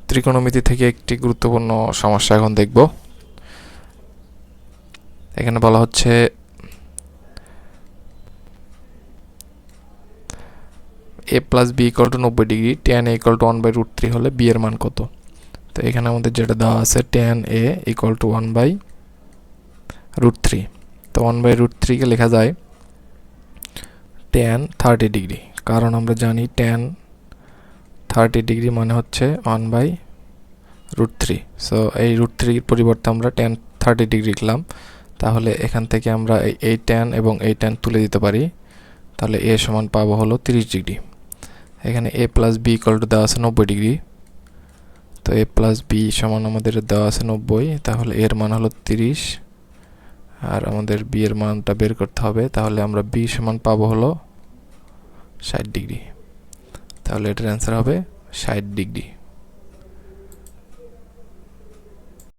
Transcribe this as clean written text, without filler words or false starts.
ত্রিকোণমিতি থেকে একটি গুরুত্বপূর্ণ সমস্যা এখন দেখব। এখানে বলা হচ্ছে a plus B equal to 90 degree, tan a equal to 1/√3 হলে b এর মান কত? তো এখানে আমাদের যেটা দেওয়া আছে tan a ইকুয়াল টু 1/√3। তো 1/√3 কে লেখা যায় tan 30 ডিগ্রি, কারণ আমরা জানি tan 30 ডিগ্রি মানে হচ্ছে 1/√3। সো এই √3 এর পরিবর্তে আমরা tan 30 ডিগ্রি লিখলাম। তাহলে এখান থেকে আমরা এই tan এবং এই tan তুলে দিতে পারি। তাহলে a সমান পাবো হলো 30 ডিগ্রি। এখানে a plus B equal to দেওয়া আছে 90 ডিগ্রি। তো a প্লাস বি সমান আমাদের দেওয়া আছে 90, তাহলে এর মান হলো 30 আর আমাদের b এর মানটা বের করতে হবে। তাহলে আমরা b সমান পাবো হলো 60 ডিগ্রি। তাহলে এটার অ্যান্সার হবে 60 ডিগ্রি।